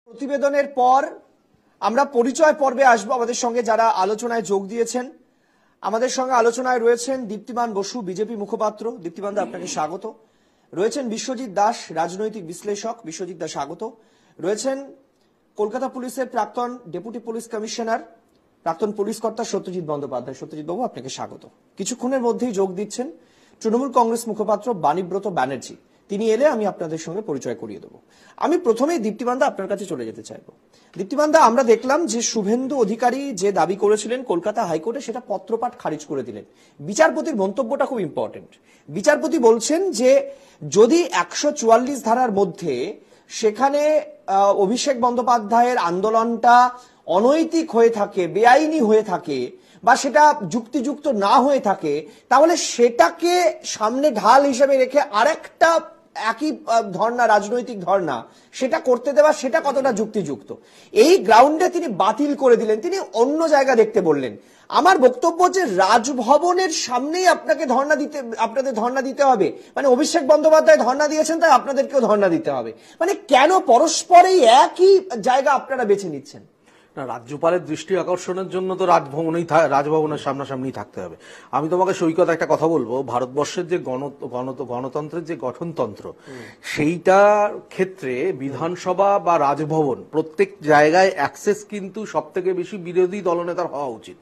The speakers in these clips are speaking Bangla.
প্রতিবেদনের পর আমরা পরিচয় পর্বে আসবো। আমাদের সঙ্গে যারা আলোচনায় যোগ দিয়েছেন, আমাদের সঙ্গে আলোচনায় রয়েছেন দীপ্তিমান বসু, বিজেপি মুখপাত্র। দীপ্তিমান দা, আপনাকে স্বাগত। রয়েছেন বিশ্বজিৎ দাস, রাজনৈতিক বিশ্লেষক। বিশ্বজিৎ দা, স্বাগত। রয়েছেন কলকাতা পুলিশের প্রাক্তন ডেপুটি পুলিশ কমিশনার, প্রাক্তন পুলিশ কর্তা সত্যজিৎ বন্দ্যোপাধ্যায়। সত্যজিৎ বাবু, আপনাকে স্বাগত। কিছুক্ষণের মধ্যেই যোগ দিচ্ছেন তৃণমূল কংগ্রেস মুখপাত্র বাণীব্রত ব্যানার্জি। তিনি এলে আমি আপনাদের সঙ্গে পরিচয় করিয়ে দেবো। আমি প্রথমেই দীপ্তিমান দা আপনার কাছে চলে যেতে চাইবো। দীপ্তিমান দা, আমরা দেখলাম যে শুভেন্দু অধিকারী যে দাবি করেছিলেন কলকাতা হাইকোর্টে, সেটা পত্রপাঠ খারিজ করে দিলেন। বিচারপতির মন্তব্যটা খুব ইম্পর্টেন্ট। বিচারপতি বলছেন যে যদি 144 ধারার মধ্যে সেখানে অভিষেক বন্দ্যোপাধ্যায়ের আন্দোলনটা অনৈতিক হয়ে থাকে, বেআইনি হয়ে থাকে, বা সেটা যুক্তিযুক্ত না হয়ে থাকে, তাহলে সেটাকে সামনে ঢাল হিসেবে রেখে আরেকটা একই ধর্ণা, রাজনৈতিক ধর্ণা, সেটা করতে দেওয়া, সেটা কতটা যুক্তিযুক্ত, এই গ্রাউন্ডে তিনি বাতিল করে দিলেন। তিনি অন্য জায়গা দেখতে বললেন। আমার বক্তব্য যে রাজভবনের সামনেই আপনাদের ধর্ণা দিতে হবে, মানে অভিষেক বন্দ্যোপাধ্যায় ধর্ণা দিয়েছেন তাই আপনাদেরকেও ধর্ণা দিতে হবে, মানে কেন পরস্পরেই একই জায়গা আপনারা বেছে নিচ্ছেন? না, রাজ্যপালের দৃষ্টি আকর্ষণের জন্য তো রাজভবনের সামনাসামনি থাকতে হবে। আমি তোমাকে সৈকত একটা কথা বলবো, ভারতবর্ষের যে গণতন্ত্রের যে গঠনতন্ত্র, সেইটার ক্ষেত্রে বিধানসভা বা রাজভবন প্রত্যেক জায়গায় অ্যাক্সেস কিন্তু সব থেকে বেশি বিরোধী দলনেতার হওয়া উচিত।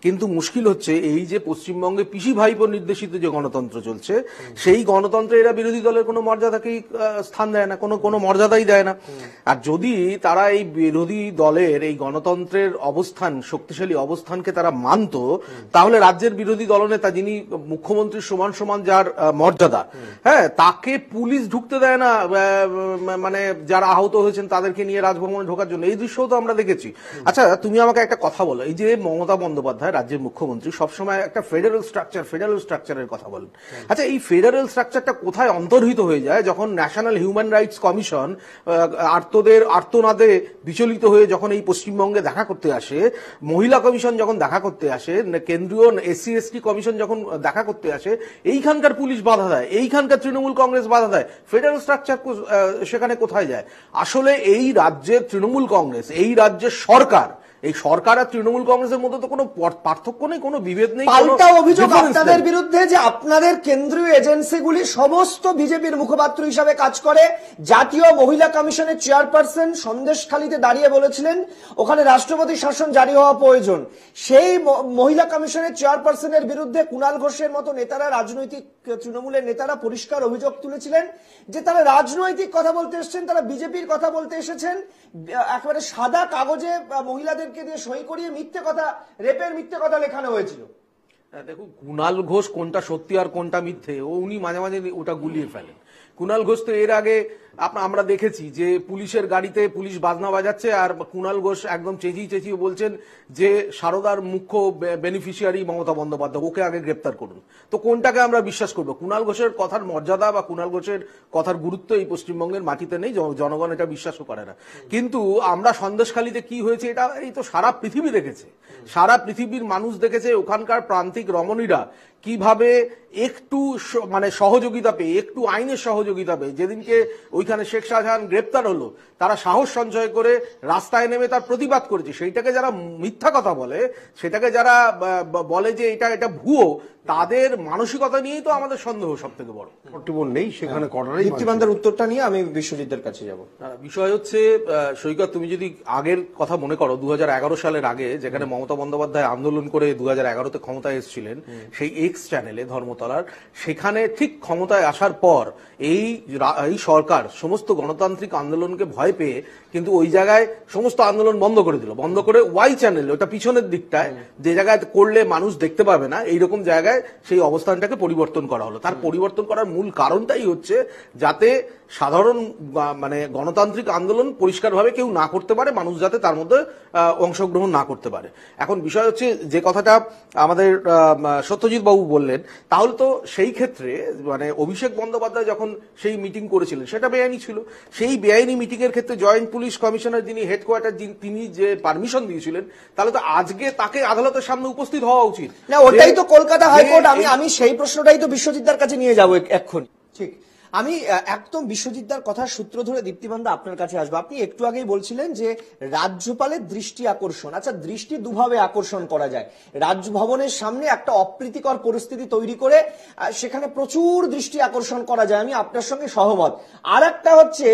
কিন্তু মুশকিল হচ্ছে এই যে পশ্চিমবঙ্গে পিসি ভাইপো নির্দেশিত যে গণতন্ত্র চলছে, সেই গণতন্ত্রে এরা বিরোধী দলের কোনো মর্যাদাকেই স্থান দেয় না, কোনো মর্যাদাই দেয় না। আর যদি তারা এই বিরোধী দলের এই গণতন্ত্রের অবস্থান, শক্তিশালী অবস্থানকে তারা মানত, তাহলে রাজ্যের বিরোধী দলনেতা, যিনি মুখ্যমন্ত্রীর সমান সমান যার মর্যাদা, হ্যাঁ, তাকে পুলিশ ঢুকতে দেয় না, মানে যারা আহত হয়েছেন তাদেরকে নিয়ে রাজভবনে ঢোকার জন্য। এই দৃশ্যও তো আমরা দেখেছি। আচ্ছা, তুমি আমাকে একটা কথা বলো, এই যে মমতা বন্দ্যোপাধ্যায় রাজ্যের মুখ্যমন্ত্রী সবসময় একটা ফেডারেল স্ট্রাকচারের কথা বলেন। আচ্ছা, এই ফেডারেল স্ট্রাকচারটা কোথায় অন্তর্হিত হয়ে যায় যখন ন্যাশনাল হিউম্যান রাইটস কমিশন আর্তনাদে বিচলিত হয়ে যখন এই পশ্চিমবঙ্গে দেখা করতে আসে, মহিলা কমিশন যখন দেখা করতে আসে, কেন্দ্রীয় SC/ST কমিশন যখন দেখা করতে আসে, এইখানকার পুলিশ বাধা দেয়, এইখানকার তৃণমূল কংগ্রেস বাধা দেয়। ফেডারেল স্ট্রাকচার সেখানে কোথায় যায়? আসলে এই রাজ্যের তৃণমূল কংগ্রেস, এই রাজ্যের সরকার, এই সরকার আর তৃণমূল কংগ্রেসের মধ্যে তো কোনো পার্থক্য নেই, কোনো বিভেদ নেই। পাল্টা অভিযোগ আপনাদের বিরুদ্ধে যে আপনাদের কেন্দ্রীয় এজেন্সিগুলি সমস্ত বিজেপির মুখপাত্র হিসাবে কাজ করে। জাতীয় মহিলা কমিশনের চেয়ারপারসন সন্দেশখালীতে দাঁড়িয়ে বলেছিলেন ওখানে রাষ্ট্রপতি শাসন জারি হওয়া প্রয়োজন। সেই মহিলা কমিশনের চেয়ারপারসনের বিরুদ্ধে কুণাল ঘোষের মতো নেতারা, রাজনৈতিক তৃণমূলের নেতারা পরিষ্কার অভিযোগ তুলেছিলেন যে তারা রাজনৈতিক কথা বলতে এসেছেন, তারা বিজেপির কথা বলতে এসেছেন। একেবারে সাদা কাগজে মহিলাদের দিয়ে সই করিয়ে মিথ্যে কথা, রেপের মিথ্যে কথা লেখানো হয়েছিল। দেখুন, কুণাল ঘোষ কোনটা সত্যি আর কোনটা মিথ্যে উনি মাঝে মাঝে ওটা গুলিয়ে ফেলেন। কুণাল ঘোষ তো এর আগে আমরা দেখেছি যে পুলিশের গাড়িতে পুলিশ বাজনা বাজাচ্ছে আর কুণাল ঘোষ একদম চেঁচিয়ে বলছেন যে সারদার মুখ্য বেনিফিশিয়ারি মমতা বন্দ্যোপাধ্যায়, ওকে আগে গ্রেপ্তার করুন। তো কোনটাকে আমরা বিশ্বাস করবো? কুণাল ঘোষের কথার মর্যাদা বা কুণাল ঘোষের কথার গুরুত্ব এই পশ্চিমবঙ্গের মাটিতে নেই, জনগণ এটা বিশ্বাসও করে না। কিন্তু আমরা সন্দেশখালীতে কি হয়েছে এটা এই তো সারা পৃথিবী দেখেছে, সারা পৃথিবীর মানুষ দেখেছে। ওখানকার প্রান্তিক রমণীরা কিভাবে একটু মানে সহযোগিতা পেয়ে, একটু আইনের সহযোগিতা পেয়ে, যেদিনকে ওইখানে শেখ শাহজাহান গ্রেপ্তার হলো, তারা সাহস সঞ্চয় করে রাস্তায় নেমে তার প্রতিবাদ করেছে। সেইটাকে যারা মিথ্যা কথা বলে, সেটাকে যারা বলে যে এটা ভুয়ো, তাদের মানসিকতা নিয়েই তো আমাদের সন্দেহ সব থেকে বড়। নেই সেখানে করারই। দীপ্তিমানদার উত্তরটা নিয়ে আমি বিশ্বজিতের কাছে যাব। বিষয় হচ্ছে, সৈকত, তুমি যদি আগের কথা মনে করো, 2011 সালের আগে যেখানে মমতা বন্দ্যোপাধ্যায় আন্দোলন করে 2011-তে ক্ষমতায় এসেছিলেন, সেই এক্স চ্যানেলে ধর্মতলার, সেখানে ঠিক ক্ষমতায় আসার পর এই সরকার সমস্ত গণতান্ত্রিক আন্দোলনকে ভয় পেয়ে কিন্তু ওই জায়গায় সমস্ত আন্দোলন বন্ধ করে দিল, বন্ধ করে ওয়াই চ্যানেল, ওটা পিছনের দিকটায় যে জায়গায় করলে মানুষ দেখতে পাবে না, এইরকম জায়গায় সেই অবস্থানটাকে পরিবর্তন করা হলো। তার পরিবর্তন করার মূল কারণটাই হচ্ছে যাতে সাধারণ মানে গণতান্ত্রিক আন্দোলন পরিষ্কারভাবে কেউ না করতে পারে, মানুষ যাতে তার মধ্যে অংশগ্রহণ না করতে পারে। এখন বিষয় হচ্ছে যে কথাটা আমাদের সত্যজিৎ বাবু বললেন, তাহলে তো সেই ক্ষেত্রে মানে অভিষেক বন্দ্যোপাধ্যায় যখন সেই মিটিং করেছিলেন সেটা বেআইনি ছিল। সেই বেআইনি মিটিং এর ক্ষেত্রে জয়েন্ট পুলিশ কমিশনার, যিনি হেডকোয়ার্টার, তিনি যে পারমিশন দিয়েছিলেন, তাহলে তো আজকে তাকে আদালতের সামনে উপস্থিত হওয়া উচিত। না, ওটাই তো কলকাতা হাইকোর্ট। আমি সেই প্রশ্নটাই তো বিশ্বজিৎদার কাছে নিয়ে যাবো এক্ষুনি। ঠিক আমি একদম বিশ্বজিৎদার কথার সূত্র ধরে দীপ্তিমানদা আপনার কাছে আসবো। আপনি একটু আগেই বলছিলেন যে রাজ্যপালের দৃষ্টি আকর্ষণ, আচ্ছা দৃষ্টি দুভাবে আকর্ষণ করা যায়। রাজভবনের সামনে একটা অপ্রীতিকর পরিস্থিতি তৈরি করে সেখানে প্রচুর দৃষ্টি আকর্ষণ করা যায়, আমি আপনার সঙ্গে সহমত। আর একটা হচ্ছে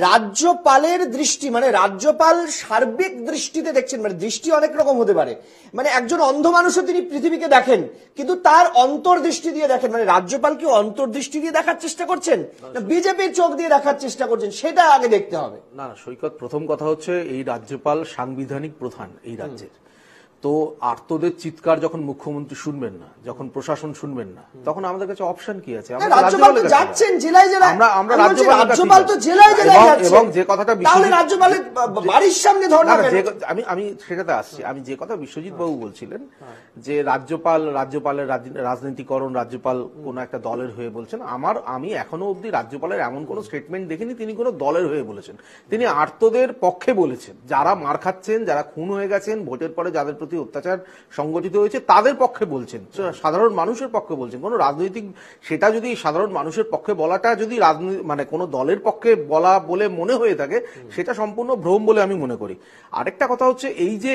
রাজ্যপালের দৃষ্টি, মানে রাজ্যপাল সার্বিক দৃষ্টিতে দেখছেন, মানে দৃষ্টি অনেক রকম হতে পারে, মানে একজন অন্ধ মানুষও তিনি পৃথিবীকে দেখেন কিন্তু তার অন্তর্দৃষ্টি দিয়ে দেখেন, মানে রাজ্যপাল কি অন্তর্দৃষ্টি দিয়ে দেখার চেষ্টা করছেন না বিজেপির চোখ দিয়ে দেখার চেষ্টা করছেন, সেটা আগে দেখতে হবে। না না সৈকত, প্রথম কথা হচ্ছে এই রাজ্যপাল সাংবিধানিক প্রধান এই রাজ্যের। তো আর্তদের চিৎকার যখন মুখ্যমন্ত্রী শুনবেন না, যখন প্রশাসন শুনবেন না, তখন আমাদের কাছে অপশন কি আছে? রাজ্যপাল তো যাচ্ছেন জেলায় জেলায়, আমরা রাজ্যপাল তো জেলায় জেলায় যাচ্ছেন, এবং যে কথাটা তাহলে রাজ্যপালের বাড়ির সামনে ধর্ণা কেন? আমি সেটাতে আসছি। আমি যে কথা বিশ্বজিৎ বাবু বলছিলেন যে রাজ্যপালের রাজনীতিকরণ, রাজ্যপাল কোন একটা দলের হয়ে বলছেন, আমি এখনো অবধি রাজ্যপালের এমন কোন স্টেটমেন্ট দেখিনি তিনি কোন দলের হয়ে বলেছেন। তিনি আর্তদের পক্ষে বলেছেন, যারা মার খাচ্ছেন, যারা খুন হয়ে গেছেন, ভোটের পরে যাদের প্রতি অত্যাচার সংগঠিত হয়েছে তাদের পক্ষে বলছেন, সাধারণ মানুষের পক্ষে বলছেন। কোন রাজনৈতিক, সেটা যদি সাধারণ মানুষের পক্ষে বলাটা যদি মানে কোন দলের পক্ষে বলা বলে মনে হয়ে থাকে, সেটা সম্পূর্ণ ভ্রম বলে আমি মনে করি। আরেকটা কথা হচ্ছে, এই যে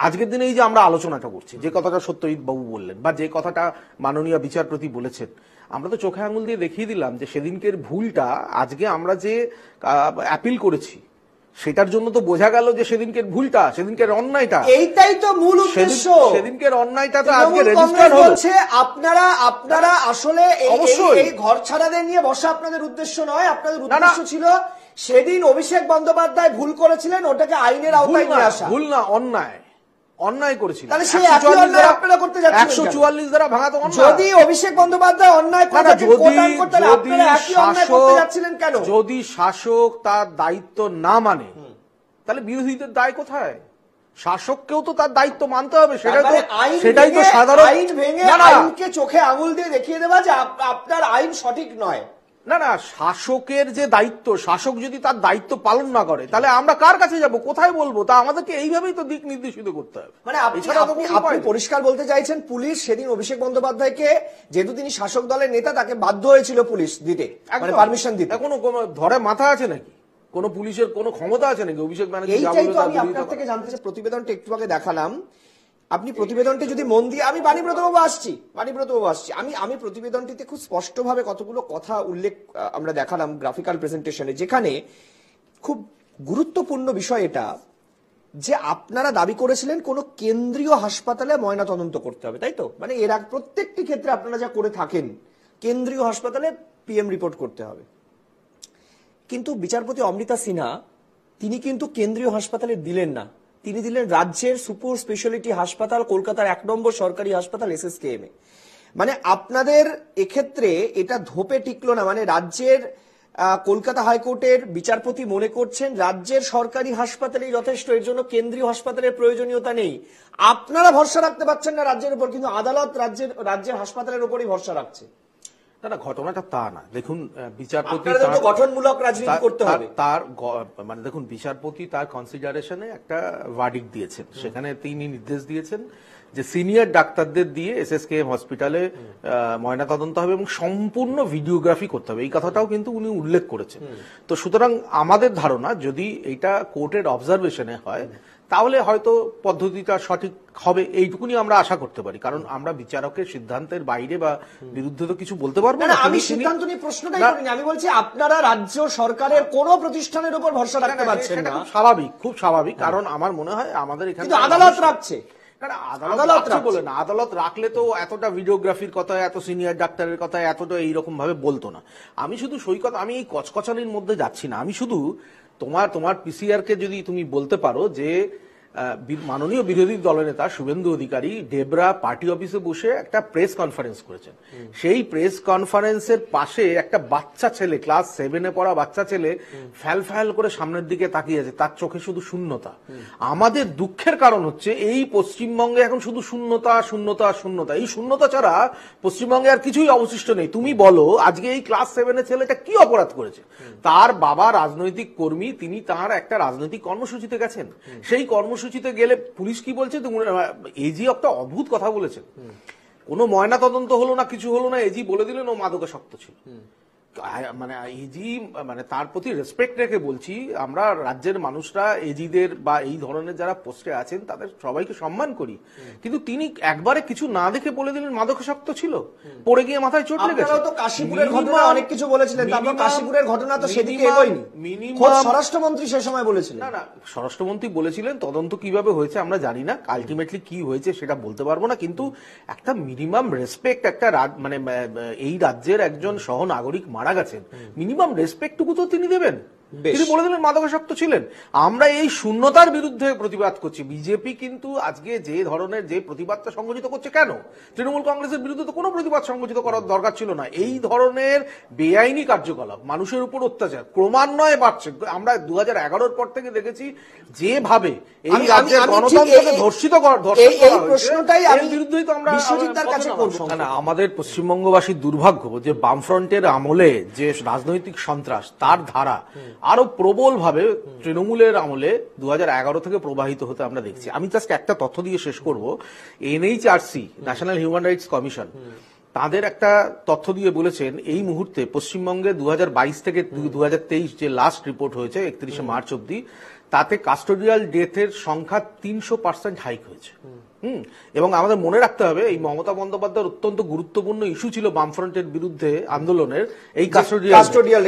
আজকের দিনে এই যে আমরা আলোচনাটা করছি, যে কথাটা সত্যজিৎ বাবু বললেন বা যে কথাটা মাননীয় বিচারপতি বলেছেন, আমরা তো চোখে আঙুল দিয়ে দেখিয়ে দিলাম যে সেদিনকের ভুলটা আজকে আমরা যে অ্যাপিল করেছি সেটার জন্য তো বোঝা গেল যে সেদিনকের ভুলটা, সেদিনকের অন্যায়টা, এইটাই তো মূল উদ্দেশ্য। সেদিনকের অন্যায়টা তো আজকে রেজিস্টার হচ্ছে। আপনারা আসলে এই ঘর ছাড়াদের নিয়ে বসা আপনাদের উদ্দেশ্য নয়, আপনাদের উদ্দেশ্য ছিল সেদিন অভিষেক বন্দ্যোপাধ্যায় ভুল করেছিলেন, ওটাকে আইনের আওতায় নিয়ে আসা। ভুল না, অন্যায় করেছিলেন। তাহলে সেই একই অন্যায় আপনারা করতে যাচ্ছেন। 144 দ্বারা ভাঙা তো অন্যায়। যদি অভিষেক বন্দ্যোপাধ্যায় অন্যায় করতেন, আপনারা একই অন্যায় করতে যাচ্ছিলেন কেন? যদি শাসক তার দায়িত্ব না মানে, তাহলে বিরোধীদের দায় কোথায়? শাসককেও তো তার দায়িত্ব মানতে হবে। সেটাই তো সাধারণ। আইন ভেঙে আইনকে চোখে আঙুল দিয়ে দেখিয়ে দেওয়া যে আপনার আইন সঠিক নয়। না না, শাসকের যে দায়িত্ব, শাসক যদি তার দায়িত্ব পালন না করে তাহলে আমরা কার কাছে যাব, কোথায় বলবো? তা আমাদেরকে এইভাবেই তো দিক নির্দেশিত করতে হবে। মানে আপনি পরিষ্কার বলতে চাইছেন পুলিশ সেদিন অভিষেক বন্দ্যোপাধ্যায়কে, যেহেতু তিনি শাসক দলের নেতা, তাকে বাধ্য হয়েছিল পুলিশ দিতে, মানে পারমিশন দিতে। কোনো ধরে মাথা আছে নাকি? কোন পুলিশের কোন ক্ষমতা আছে নাকি অভিষেক ব্যানার্জি? এইটাই তো আমি আপনার থেকে জানতে চাই। প্রতিবেদনটা একটু আগে দেখালাম, আপনি প্রতিবেদনটি যদি মন দিয়ে, আমি বাণীব্রতবাবু আসছি, আমি প্রতিবেদনটিতে খুব স্পষ্টভাবে কতগুলো কথা উল্লেখ আমরা দেখালাম গ্রাফিক্যাল প্রেজেন্টেশনে, যেখানে খুব গুরুত্বপূর্ণ বিষয় এটা যে আপনারা দাবি করেছিলেন কোন কেন্দ্রীয় হাসপাতালে ময়নাতদন্ত করতে হবে, তাই তো? মানে এর আগে প্রত্যেকটি ক্ষেত্রে আপনারা যা করে থাকেন, কেন্দ্রীয় হাসপাতালে পিএম রিপোর্ট করতে হবে। কিন্তু বিচারপতি অমৃতা সিনহা তিনি কিন্তু কেন্দ্রীয় হাসপাতালে দিলেন না, তিনি দিলেন রাজ্যের সুপার স্পেশালিটি হাসপাতাল, কলকাতার 1 নম্বর সরকারি হাসপাতাল SSKM এ। মানে আপনাদের এক্ষেত্রে এটা ধোপে টিকলো না, মানে রাজ্যের কলকাতা হাইকোর্টের বিচারপতি মনে করছেন রাজ্যের সরকারি হাসপাতালেই যথেষ্ট, এর জন্য কেন্দ্রীয় হাসপাতালের প্রয়োজনীয়তা নেই। আপনারা ভরসা রাখতে পারছেন না রাজ্যের উপর, কিন্তু আদালত রাজ্যের হাসপাতালের উপরই ভরসা রাখছে। না, ঘটনাটা তা না। দেখুন, বিচারপতি গঠনমূলক রাজনীতি করতে হবে তার, মানে দেখুন, বিচারপতি তার কনসিডারেশনে একটা ভার্ডিক্ট দিয়েছেন, সেখানে তিনি নির্দেশ দিয়েছেন যে সিনিয়র ডাক্তারদের দিয়ে SSKM হসপিটালে ময়নাতদন্ত হবে এবং সম্পূর্ণ ভিডিওগ্রাফি করতে হবে, এই কথাটাও কিন্তু উনি উল্লেখ করেছেন। তো সুতরাং আমাদের ধারণা, যদি এটা কোর্টের অবজারভেশনে হয় তাহলে হয়তো পদ্ধতিটা সঠিক হবে, এইটুকুনি আমরা আশা করতে পারি। কারণ আমরা বিচারকের সিদ্ধান্তের বাইরে বা বিরুদ্ধে তো কিছু বলতে পারবো না। আমি সিদ্ধান্ত নিয়ে প্রশ্নটাই করিনি, আমি বলছি আপনারা রাজ্য সরকারের কোন প্রতিষ্ঠানের উপর ভরসা রাখতে পারছেন না। স্বাভাবিক, খুব স্বাভাবিক, কারণ আমার মনে হয় আমাদের এখানে আদালত রাখছে। আদালত রাখলে তো এতটা ভিডিওগ্রাফির কথা, এত সিনিয়র ডাক্তারের কথা, এতটা এইরকম ভাবে বলতো না। আমি শুধু সৈকত, আমি এই কচকচানির মধ্যে যাচ্ছি না, আমি শুধু তোমার PCR কে যদি তুমি বলতে পারো যে মাননীয় বিরোধী দলনেতা শুভেন্দু অধিকারী ডেবরা পার্টি অফিসে বসে একটা প্রেস কনফারেন্স করেছেন, সেই প্রেস কনফারেন্সের পাশে একটা বাচ্চা ছেলে, ক্লাস 7-এ পড়া বাচ্চা ছেলে ফ্যাল ফ্যাল করে সামনের দিকে তাকিয়ে আছে, তার চোখে শুধু শূন্যতা। আমাদের দুঃখের কারণ হচ্ছে এই পশ্চিমবঙ্গে এখন শুধু শূন্যতা শূন্যতা শূন্যতা, এই শূন্যতা ছাড়া পশ্চিমবঙ্গে আর কিছুই অবশিষ্ট নেই। তুমি বলো আজকে এই ক্লাস 7-এর ছেলেটা কি অপরাধ করেছে? তার বাবা রাজনৈতিক কর্মী, তিনি তার একটা রাজনৈতিক কর্মসূচিতে গেছেন, সেই কর্মসূচিতে গেলে পুলিশ কি বলছে? এজি একটা অদ্ভুত কথা বলেছেন, কোনো ময়না তদন্ত হলো না, কিছু হলো না, এজি বলে দিলেন ও মাদকাসক্ত ছিল। মানে এজি মানে তার প্রতি রেসপেক্ট রেখে বলছি, আমরা রাজ্যের মানুষরা এজিদের বা এই ধরনের যারা পোস্টে আছেন তাদের সবাইকে সম্মান করি, কিন্তু তিনি একবারে কিছু না দেখে বলে দিলেন মাদকাসক্ত ছিল, পড়ে গিয়ে মাথায় চোট লেগেছে। আপনারাও তো কাশীপুরের ঘটনা অনেক কিছু বলেছিলেন, তারপর কাশীপুরের ঘটনা তো সেদিকে এগোয়নি। খোদ স্বরাষ্ট্রমন্ত্রী সে সময় বলেছিলেন। না, স্বরাষ্ট্রমন্ত্রী বলেছিলেন তদন্ত কিভাবে হয়েছে আমরা জানি না, আলটিমেটলি কি হয়েছে সেটা বলতে পারবো না, কিন্তু একটা মিনিমাম রেসপেক্ট, একটা মানে এই রাজ্যের একজন সহ নাগরিক মারা গেছেন, মিনিমাম রেসপেক্টটুকু তো তিনি দেবেন। তিনি বলে দিলেন মাদকাসক্ত ছিলেন। আমরা এই শূন্যতার বিরুদ্ধে প্রতিবাদ করছি। বিজেপি কিন্তু আজকে যে ধরনের যে প্রতিবাদটা সংগঠিত করছে, কেন তৃণমূল কংগ্রেসের বিরুদ্ধে তো কোনো প্রতিবাদ সংগঠিত করার দরকার ছিল না। এই ধরনের বেআইনি কার্যকলাপ, মানুষের উপর অত্যাচার ক্রমান্বয়ে বাড়ছে। আমরা 2011-র পর থেকে দেখেছি যেভাবে এই রাজ্যের গণতন্ত্রকে ধর্ষিত এই প্রশ্নটাই আমি বিরুদ্ধেই তো আমরা বিশ্বজিৎদার কাছে করব। আমাদের পশ্চিমবঙ্গবাসীর দুর্ভাগ্য যে বামফ্রন্টের আমলে যে রাজনৈতিক সন্ত্রাস, তার ধারা আরো প্রবল ভাবে তৃণমূলের আমলে 2011 থেকে প্রবাহিত হতে আমরা দেখছি। আমি জাস্ট একটা তথ্য দিয়ে শেষ করব। NHRC, national human rights commission, তাদের একটা তথ্য দিয়ে বলেছেন এই মুহূর্তে পশ্চিমবঙ্গে 2022 থেকে 2023 যে লাস্ট রিপোর্ট হয়েছে 31শে মার্চ অব্দি, তাতে কাস্টোডিয়াল ডেথের সংখ্যা 300% হাইক হয়েছে। এবং আমাদের মনে রাখতে হবে এই মমতা বন্দ্যোপাধ্যায়ের অত্যন্ত গুরুত্বপূর্ণ ইস্যু ছিল বামফ্রন্টের বিরুদ্ধে আন্দোলনের এই কাস্টোডিয়াল।